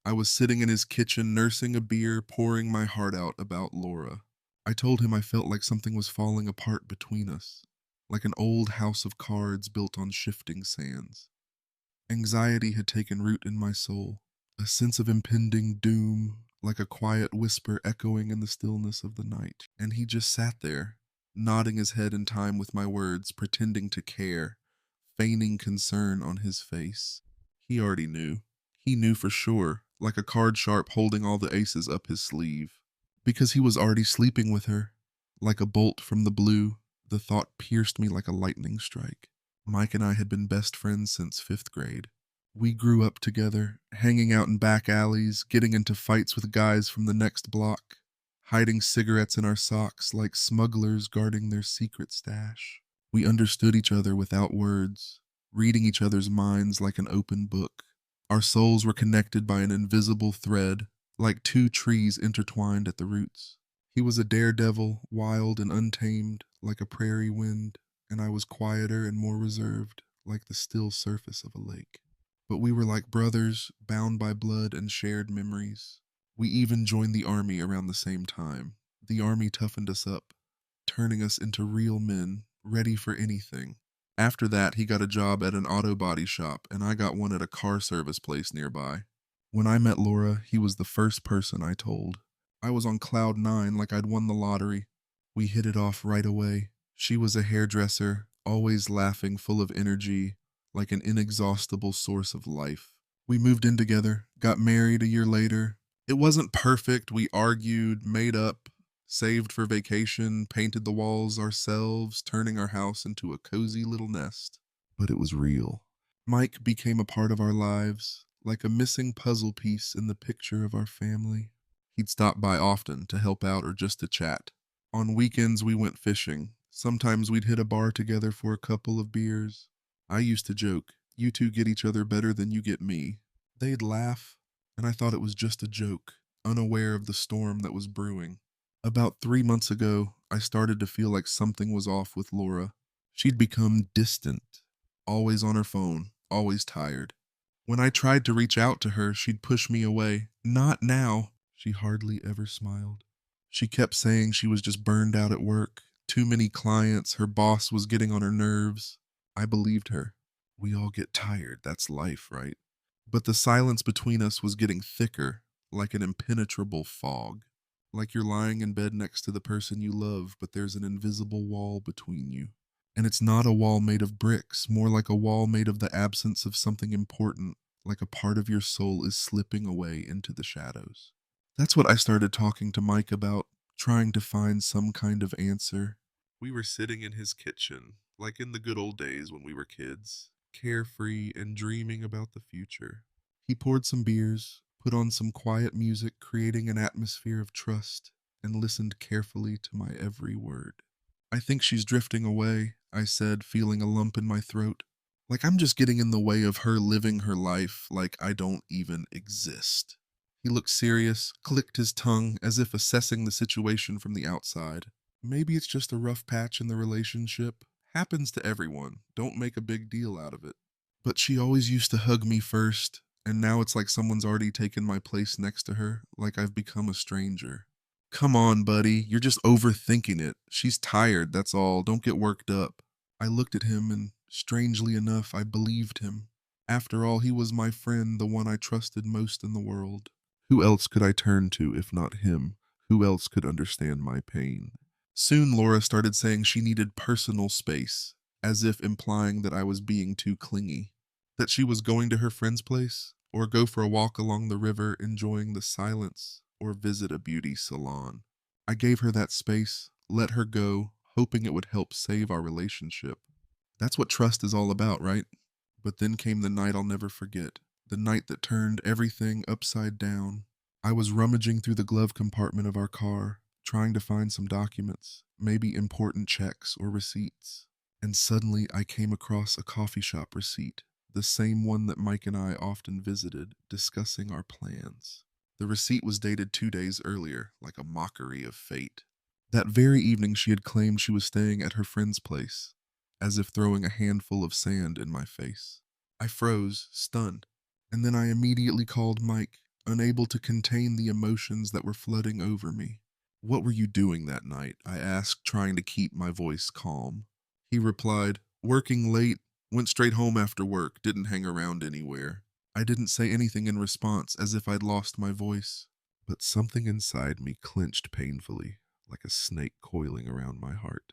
I was sitting in his kitchen, nursing a beer, pouring my heart out about Laura. I told him I felt like something was falling apart between us, like an old house of cards built on shifting sands. Anxiety had taken root in my soul, a sense of impending doom, like a quiet whisper echoing in the stillness of the night. And he just sat there, nodding his head in time with my words, pretending to care, feigning concern on his face. He already knew. He knew for sure, like a card sharp holding all the aces up his sleeve. Because he was already sleeping with her. Like a bolt from the blue, the thought pierced me like a lightning strike. Mike and I had been best friends since fifth grade. We grew up together, hanging out in back alleys, getting into fights with guys from the next block, hiding cigarettes in our socks like smugglers guarding their secret stash. We understood each other without words, reading each other's minds like an open book. Our souls were connected by an invisible thread, like two trees intertwined at the roots. He was a daredevil, wild and untamed, like a prairie wind, and I was quieter and more reserved, like the still surface of a lake. But we were like brothers, bound by blood and shared memories. We even joined the army around the same time. The army toughened us up, turning us into real men, ready for anything. After that, he got a job at an auto body shop, and I got one at a car service place nearby. When I met Laura, he was the first person I told. I was on cloud nine like I'd won the lottery. We hit it off right away. She was a hairdresser, always laughing, full of energy, like an inexhaustible source of life. We moved in together, got married a year later. It wasn't perfect. We argued, made up, saved for vacation, painted the walls ourselves, turning our house into a cozy little nest. But it was real. Mike became a part of our lives, like a missing puzzle piece in the picture of our family. He'd stop by often to help out or just to chat. On weekends, we went fishing. Sometimes we'd hit a bar together for a couple of beers. I used to joke, "You two get each other better than you get me." They'd laugh, and I thought it was just a joke, unaware of the storm that was brewing. About 3 months ago, I started to feel like something was off with Laura. She'd become distant, always on her phone, always tired. When I tried to reach out to her, she'd push me away. "Not now." She hardly ever smiled. She kept saying she was just burned out at work. Too many clients, her boss was getting on her nerves. I believed her. We all get tired, that's life, right? But the silence between us was getting thicker, like an impenetrable fog. Like you're lying in bed next to the person you love, but there's an invisible wall between you. And it's not a wall made of bricks, more like a wall made of the absence of something important, like a part of your soul is slipping away into the shadows. That's what I started talking to Mike about, trying to find some kind of answer. We were sitting in his kitchen, like in the good old days when we were kids, carefree and dreaming about the future. He poured some beers, put on some quiet music, creating an atmosphere of trust, and listened carefully to my every word. "I think she's drifting away," I said, feeling a lump in my throat. Like I'm just getting in the way of her living her life, like I don't even exist. He looked serious, clicked his tongue as if assessing the situation from the outside. "Maybe it's just a rough patch in the relationship. Happens to everyone. Don't make a big deal out of it. But she always used to hug me first, and now it's like someone's already taken my place next to her, like I've become a stranger." "Come on, buddy. You're just overthinking it. She's tired, that's all. Don't get worked up." I looked at him, and strangely enough, I believed him. After all, he was my friend, the one I trusted most in the world. Who else could I turn to if not him? Who else could understand my pain? Soon Laura started saying she needed personal space, as if implying that I was being too clingy. That she was going to her friend's place, or go for a walk along the river enjoying the silence, or visit a beauty salon. I gave her that space, let her go, hoping it would help save our relationship. That's what trust is all about, right? But then came the night I'll never forget, the night that turned everything upside down. I was rummaging through the glove compartment of our car, trying to find some documents, maybe important checks or receipts. And suddenly I came across a coffee shop receipt, the same one that Mike and I often visited, discussing our plans. The receipt was dated 2 days earlier, like a mockery of fate. That very evening she had claimed she was staying at her friend's place, as if throwing a handful of sand in my face. I froze, stunned, and then I immediately called Mike. unable to contain the emotions that were flooding over me. "What were you doing that night?" I asked, trying to keep my voice calm. He replied, "Working late, went straight home after work, didn't hang around anywhere." I didn't say anything in response, as if I'd lost my voice. But something inside me clenched painfully, like a snake coiling around my heart.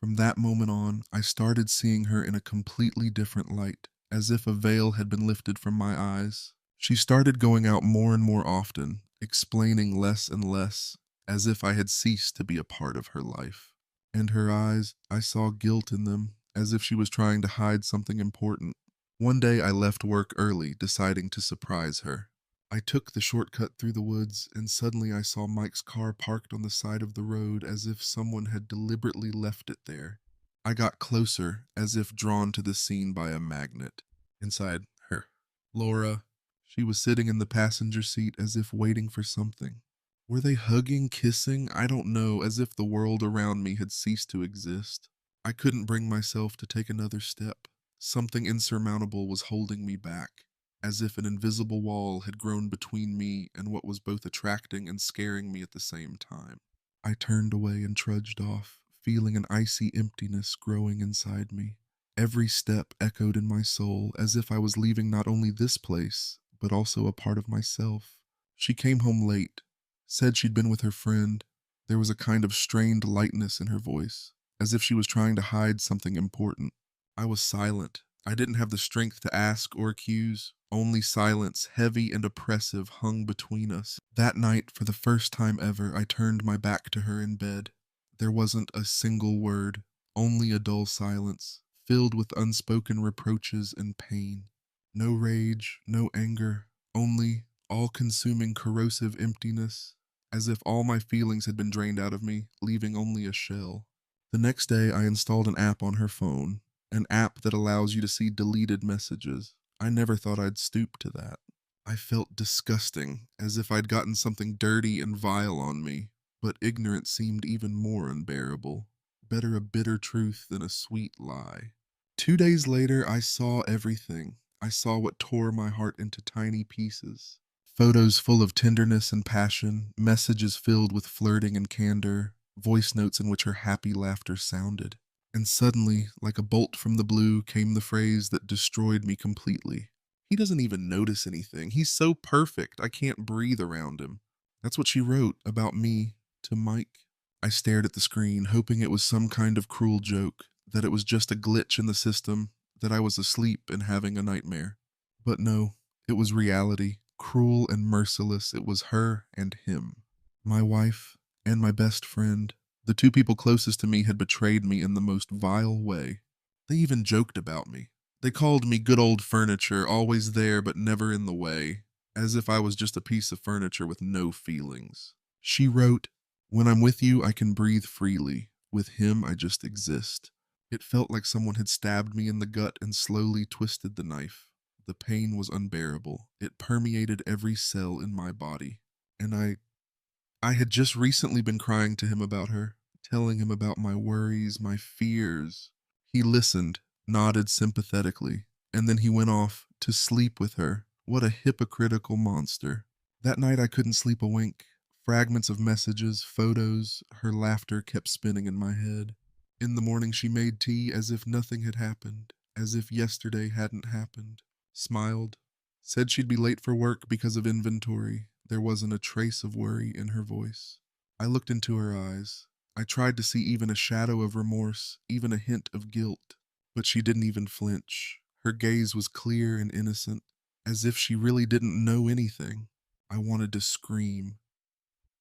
From that moment on, I started seeing her in a completely different light, as if a veil had been lifted from my eyes. She started going out more and more often, explaining less and less, as if I had ceased to be a part of her life. And her eyes, I saw guilt in them, as if she was trying to hide something important. One day I left work early, deciding to surprise her. I took the shortcut through the woods, and suddenly I saw Mike's car parked on the side of the road as if someone had deliberately left it there. I got closer, as if drawn to the scene by a magnet. Inside her, Laura. She was sitting in the passenger seat as if waiting for something. Were they hugging, kissing? I don't know, as if the world around me had ceased to exist. I couldn't bring myself to take another step. Something insurmountable was holding me back, as if an invisible wall had grown between me and what was both attracting and scaring me at the same time. I turned away and trudged off, feeling an icy emptiness growing inside me. Every step echoed in my soul, as if I was leaving not only this place, but also a part of myself. She came home late, said she'd been with her friend. There was a kind of strained lightness in her voice, as if she was trying to hide something important. I was silent. I didn't have the strength to ask or accuse. Only silence, heavy and oppressive, hung between us. That night, for the first time ever, I turned my back to her in bed. There wasn't a single word, only a dull silence, filled with unspoken reproaches and pain. No rage, no anger, only all-consuming corrosive emptiness, as if all my feelings had been drained out of me, leaving only a shell. The next day, I installed an app on her phone, an app that allows you to see deleted messages. I never thought I'd stoop to that. I felt disgusting, as if I'd gotten something dirty and vile on me, but ignorance seemed even more unbearable. Better a bitter truth than a sweet lie. 2 days later, I saw everything. I saw what tore my heart into tiny pieces. Photos full of tenderness and passion, messages filled with flirting and candor, voice notes in which her happy laughter sounded. And suddenly, like a bolt from the blue, came the phrase that destroyed me completely. "He doesn't even notice anything. He's so perfect, I can't breathe around him." That's what she wrote about me to Mike. I stared at the screen, hoping it was some kind of cruel joke, that it was just a glitch in the system, that I was asleep and having a nightmare. But no, it was reality, cruel and merciless. It was her and him. My wife and my best friend. The two people closest to me had betrayed me in the most vile way. They even joked about me. They called me good old furniture, always there but never in the way, as if I was just a piece of furniture with no feelings. She wrote, "When I'm with you, I can breathe freely. With him, I just exist." It felt like someone had stabbed me in the gut and slowly twisted the knife. The pain was unbearable. It permeated every cell in my body. And I had just recently been crying to him about her, telling him about my worries, my fears. He listened, nodded sympathetically, and then he went off to sleep with her. What a hypocritical monster. That night I couldn't sleep a wink. Fragments of messages, photos, her laughter kept spinning in my head. In the morning she made tea as if nothing had happened, as if yesterday hadn't happened. Smiled, said she'd be late for work because of inventory. There wasn't a trace of worry in her voice. I looked into her eyes. I tried to see even a shadow of remorse, even a hint of guilt. But she didn't even flinch. Her gaze was clear and innocent, as if she really didn't know anything. I wanted to scream,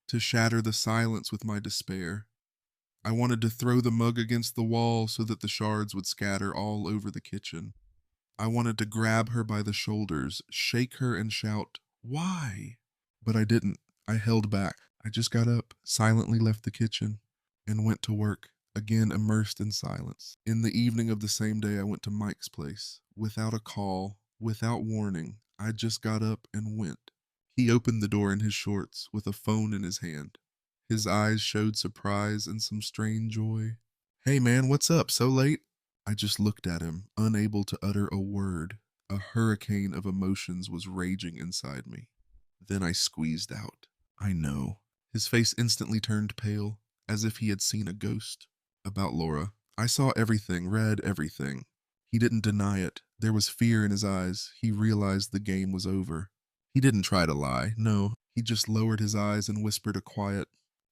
to shatter the silence with my despair. I wanted to throw the mug against the wall so that the shards would scatter all over the kitchen. I wanted to grab her by the shoulders, shake her and shout, "Why?" But I didn't. I held back. I just got up, silently left the kitchen, and went to work, again immersed in silence. In the evening of the same day, I went to Mike's place. Without a call, without warning, I just got up and went. He opened the door in his shorts, with a phone in his hand. His eyes showed surprise and some strange joy. "Hey man, what's up? So late?" I just looked at him, unable to utter a word. A hurricane of emotions was raging inside me. Then I squeezed out, "I know." His face instantly turned pale, as if he had seen a ghost. About Laura, I saw everything, read everything. He didn't deny it. There was fear in his eyes. He realized the game was over. He didn't try to lie. No, he just lowered his eyes and whispered a quiet,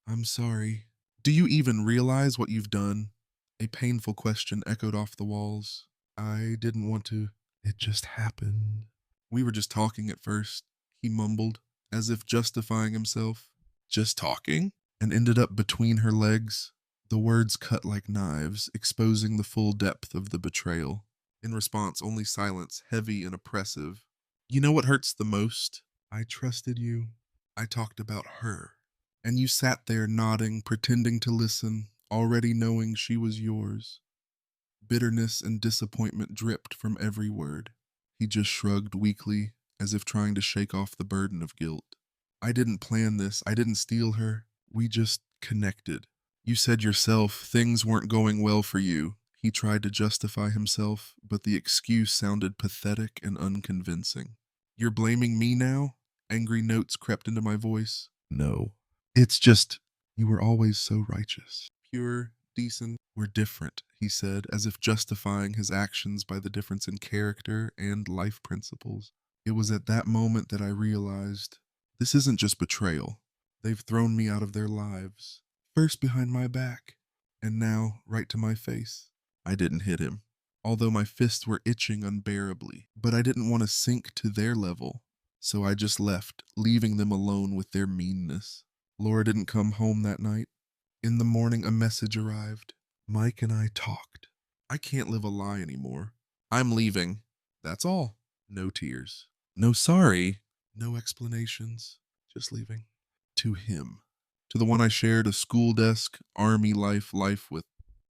"I'm sorry." "Do you even realize what you've done?" A painful question echoed off the walls. "I didn't want to. It just happened." "We were just talking at first," he mumbled, as if justifying himself. "Just talking?" And ended up between her legs. The words cut like knives, exposing the full depth of the betrayal. In response, only silence, heavy and oppressive. "You know what hurts the most? I trusted you. I talked about her. And you sat there nodding, pretending to listen, already knowing she was yours." Bitterness and disappointment dripped from every word. He just shrugged weakly, as if trying to shake off the burden of guilt. "I didn't plan this. I didn't steal her. We just connected. You said yourself things weren't going well for you." He tried to justify himself, but the excuse sounded pathetic and unconvincing. "You're blaming me now?" Angry notes crept into my voice. "No. It's just, you were always so righteous. Pure, decent. We're different," he said, as if justifying his actions by the difference in character and life principles. It was at that moment that I realized, this isn't just betrayal. They've thrown me out of their lives. First behind my back, and now right to my face. I didn't hit him, although my fists were itching unbearably, but I didn't want to sink to their level. So I just left, leaving them alone with their meanness. Laura didn't come home that night. In the morning, a message arrived. "Mike and I talked. I can't live a lie anymore. I'm leaving. That's all." No tears. No sorry. No explanations. Just leaving. To him. To the one I shared a school desk, army life with.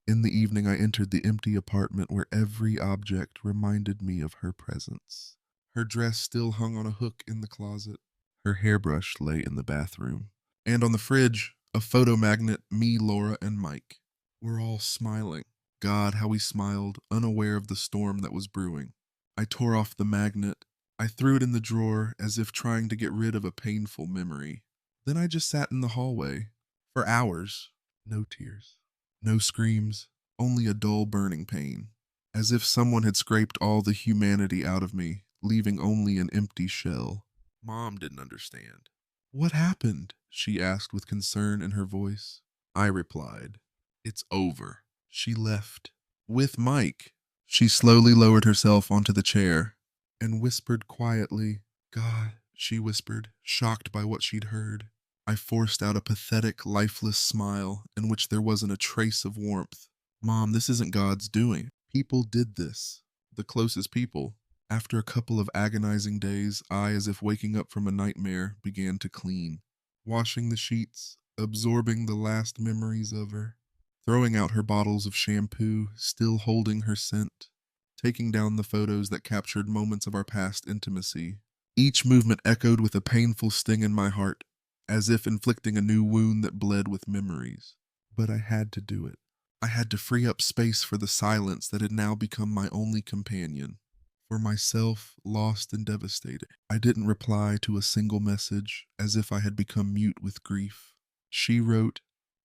In the evening, I entered the empty apartment where every object reminded me of her presence. Her dress still hung on a hook in the closet. Her hairbrush lay in the bathroom. And on the fridge, a photo magnet, me, Laura, and Mike. We're all smiling. God, how we smiled, unaware of the storm that was brewing. I tore off the magnet. I threw it in the drawer as if trying to get rid of a painful memory. Then I just sat in the hallway. For hours. No tears. No screams. Only a dull burning pain. As if someone had scraped all the humanity out of me, leaving only an empty shell. Mom didn't understand. "What happened?" she asked with concern in her voice. I replied, "It's over." She left. With Mike. She slowly lowered herself onto the chair and whispered quietly, "God," she whispered, shocked by what she'd heard. I forced out a pathetic, lifeless smile in which there wasn't a trace of warmth. "Mom, this isn't God's doing. People did this. The closest people." After a couple of agonizing days, I, as if waking up from a nightmare, began to clean. Washing the sheets, absorbing the last memories of her, throwing out her bottles of shampoo, still holding her scent, taking down the photos that captured moments of our past intimacy. Each movement echoed with a painful sting in my heart, as if inflicting a new wound that bled with memories. But I had to do it. I had to free up space for the silence that had now become my only companion. For myself, lost and devastated, I didn't reply to a single message, as if I had become mute with grief. She wrote,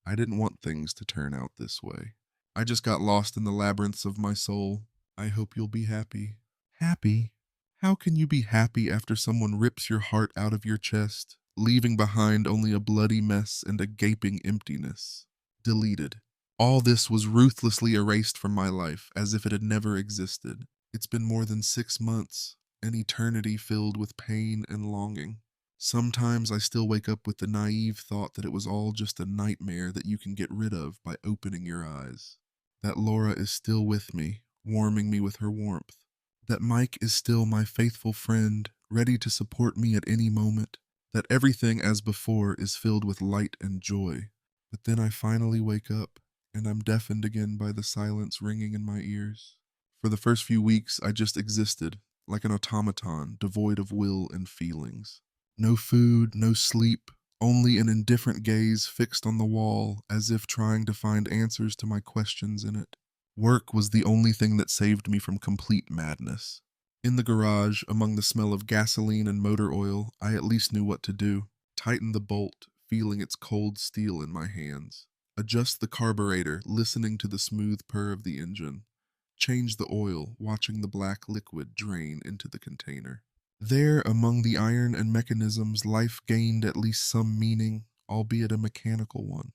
"I didn't want things to turn out this way. I just got lost in the labyrinths of my soul. I hope you'll be happy." Happy? How can you be happy after someone rips your heart out of your chest, leaving behind only a bloody mess and a gaping emptiness? Deleted. All this was ruthlessly erased from my life, as if it had never existed. It's been more than 6 months, an eternity filled with pain and longing. Sometimes I still wake up with the naive thought that it was all just a nightmare that you can get rid of by opening your eyes. That Laura is still with me, warming me with her warmth. That Mike is still my faithful friend, ready to support me at any moment. That everything as before is filled with light and joy. But then I finally wake up, and I'm deafened again by the silence ringing in my ears. For the first few weeks, I just existed, like an automaton, devoid of will and feelings. No food, no sleep, only an indifferent gaze fixed on the wall, as if trying to find answers to my questions in it. Work was the only thing that saved me from complete madness. In the garage, among the smell of gasoline and motor oil, I at least knew what to do. Tighten the bolt, feeling its cold steel in my hands. Adjust the carburetor, listening to the smooth purr of the engine. Change the oil, watching the black liquid drain into the container. There, among the iron and mechanisms, life gained at least some meaning, albeit a mechanical one.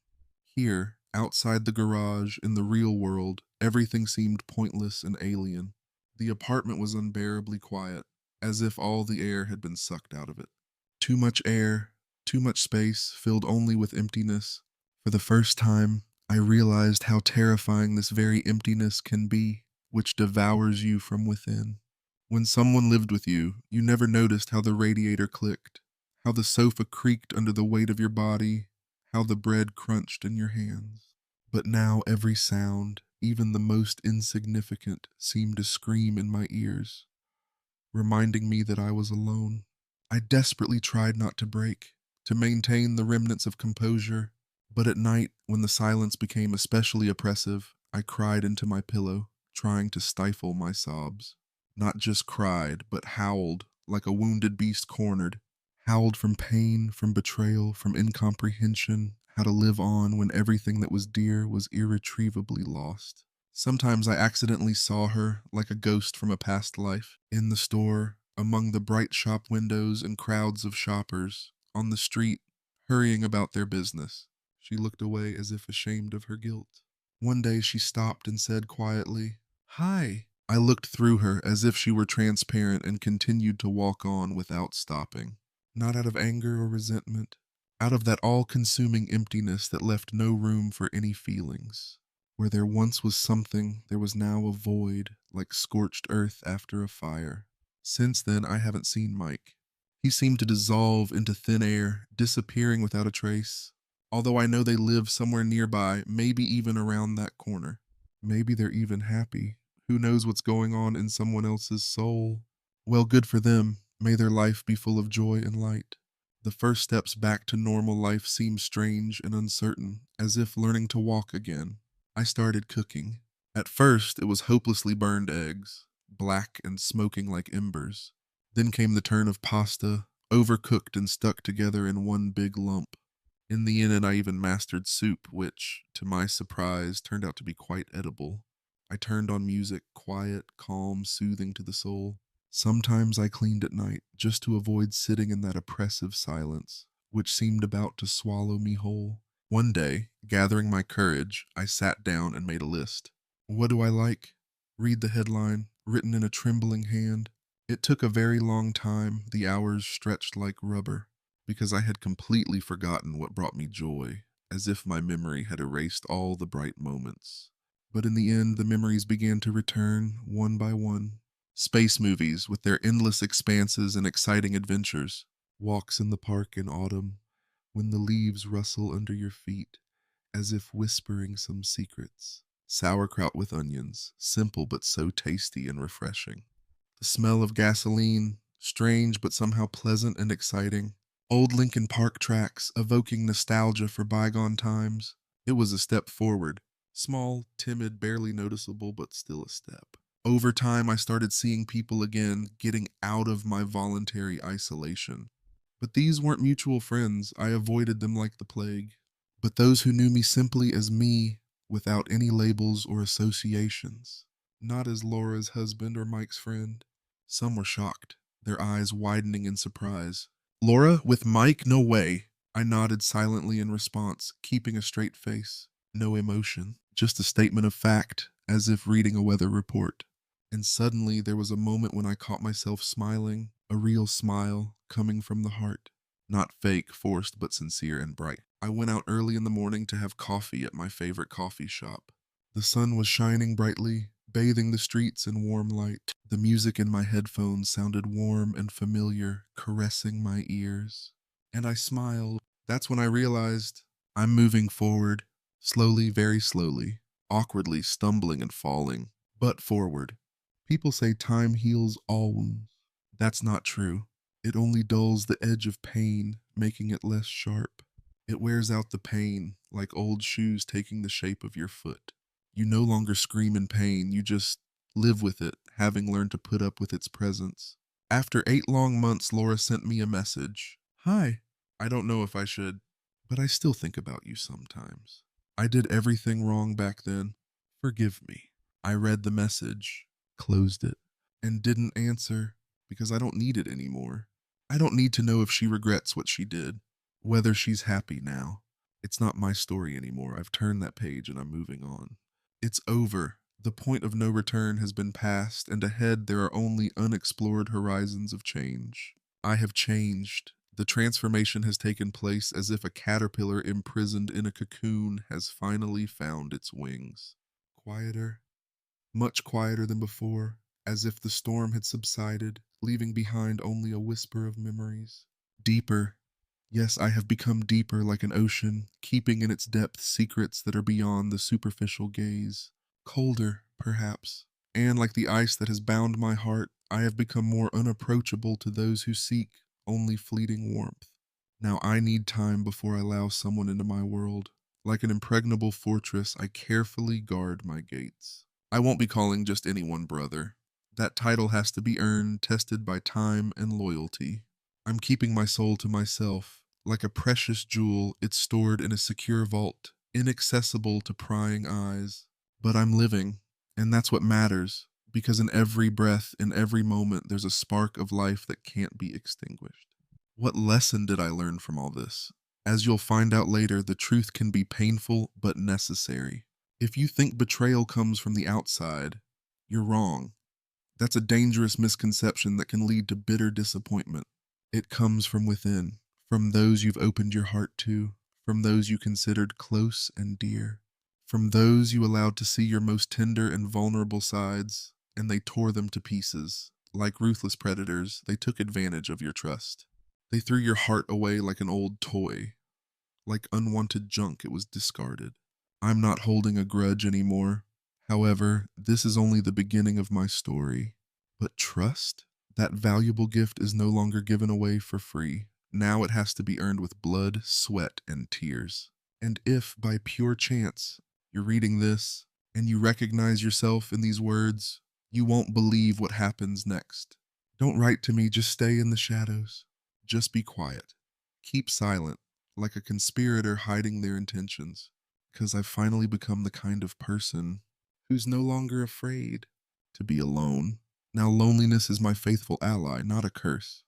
Here, outside the garage, in the real world, everything seemed pointless and alien. The apartment was unbearably quiet, as if all the air had been sucked out of it. Too much air, too much space, filled only with emptiness. For the first time, I realized how terrifying this very emptiness can be, which devours you from within. When someone lived with you, you never noticed how the radiator clicked, how the sofa creaked under the weight of your body, how the bread crunched in your hands. But now every sound, even the most insignificant, seemed to scream in my ears, reminding me that I was alone. I desperately tried not to break, to maintain the remnants of composure, but at night, when the silence became especially oppressive, I cried into my pillow, trying to stifle my sobs. Not just cried, but howled, like a wounded beast cornered. Howled from pain, from betrayal, from incomprehension, how to live on when everything that was dear was irretrievably lost. Sometimes I accidentally saw her, like a ghost from a past life, in the store, among the bright shop windows and crowds of shoppers, on the street, hurrying about their business. She looked away as if ashamed of her guilt. One day she stopped and said quietly, "Hi." I looked through her as if she were transparent and continued to walk on without stopping. Not out of anger or resentment, out of that all-consuming emptiness that left no room for any feelings. Where there once was something, there was now a void, like scorched earth after a fire. Since then, I haven't seen Mike. He seemed to dissolve into thin air, disappearing without a trace. Although I know they live somewhere nearby, maybe even around that corner. Maybe they're even happy. Who knows what's going on in someone else's soul? Well, good for them. May their life be full of joy and light. The first steps back to normal life seem strange and uncertain, as if learning to walk again. I started cooking. At first, it was hopelessly burned eggs, black and smoking like embers. Then came the turn of pasta, overcooked and stuck together in one big lump. In the end, I even mastered soup, which, to my surprise, turned out to be quite edible. I turned on music, quiet, calm, soothing to the soul. Sometimes I cleaned at night, just to avoid sitting in that oppressive silence, which seemed about to swallow me whole. One day, gathering my courage, I sat down and made a list. What do I like? Read the headline, written in a trembling hand. It took a very long time, the hours stretched like rubber, because I had completely forgotten what brought me joy, as if my memory had erased all the bright moments. But in the end, the memories began to return, one by one. Space movies, with their endless expanses and exciting adventures. Walks in the park in autumn, when the leaves rustle under your feet, as if whispering some secrets. Sauerkraut with onions, simple but so tasty and refreshing. The smell of gasoline, strange but somehow pleasant and exciting. Old Lincoln Park tracks, evoking nostalgia for bygone times. It was a step forward. Small, timid, barely noticeable, but still a step. Over time, I started seeing people again, getting out of my voluntary isolation. But these weren't mutual friends. I avoided them like the plague. But those who knew me simply as me, without any labels or associations. Not as Laura's husband or Mike's friend. Some were shocked, their eyes widening in surprise. Laura, with Mike? No way. I nodded silently in response, keeping a straight face. No emotion, just a statement of fact, as if reading a weather report. And suddenly there was a moment when I caught myself smiling, a real smile coming from the heart. Not fake, forced, but sincere and bright. I went out early in the morning to have coffee at my favorite coffee shop. The sun was shining brightly, bathing the streets in warm light. The music in my headphones sounded warm and familiar, caressing my ears. And I smiled. That's when I realized I'm moving forward, slowly, very slowly, awkwardly stumbling and falling, but forward. People say time heals all wounds. That's not true. It only dulls the edge of pain, making it less sharp. It wears out the pain, like old shoes taking the shape of your foot. You no longer scream in pain, you just live with it, having learned to put up with its presence. After 8 long months, Laura sent me a message. Hi. I don't know if I should, but I still think about you sometimes. I did everything wrong back then. Forgive me. I read the message, closed it, and didn't answer because I don't need it anymore. I don't need to know if she regrets what she did, whether she's happy now. It's not my story anymore. I've turned that page and I'm moving on. It's over. The point of no return has been passed, and ahead there are only unexplored horizons of change. I have changed. The transformation has taken place as if a caterpillar imprisoned in a cocoon has finally found its wings. Quieter, much quieter than before, as if the storm had subsided, leaving behind only a whisper of memories. Deeper. Yes, I have become deeper like an ocean, keeping in its depth secrets that are beyond the superficial gaze. Colder, perhaps, and like the ice that has bound my heart, I have become more unapproachable to those who seek only fleeting warmth. Now I need time before I allow someone into my world. Like an impregnable fortress, I carefully guard my gates. I won't be calling just anyone brother. That title has to be earned, tested by time and loyalty. I'm keeping my soul to myself. Like a precious jewel, it's stored in a secure vault, inaccessible to prying eyes. But I'm living, and that's what matters, because in every breath, in every moment, there's a spark of life that can't be extinguished. What lesson did I learn from all this? As you'll find out later, the truth can be painful but necessary. If you think betrayal comes from the outside, you're wrong. That's a dangerous misconception that can lead to bitter disappointment. It comes from within, from those you've opened your heart to, from those you considered close and dear, from those you allowed to see your most tender and vulnerable sides, and they tore them to pieces. Like ruthless predators, they took advantage of your trust. They threw your heart away like an old toy. Like unwanted junk, it was discarded. I'm not holding a grudge anymore. However, this is only the beginning of my story. But trust? That valuable gift is no longer given away for free. Now it has to be earned with blood, sweat, and tears. And if, by pure chance, you're reading this and you recognize yourself in these words, you won't believe what happens next. Don't write to me, just stay in the shadows. Just be quiet. Keep silent, like a conspirator hiding their intentions. Because I've finally become the kind of person who's no longer afraid to be alone. Now loneliness is my faithful ally, not a curse.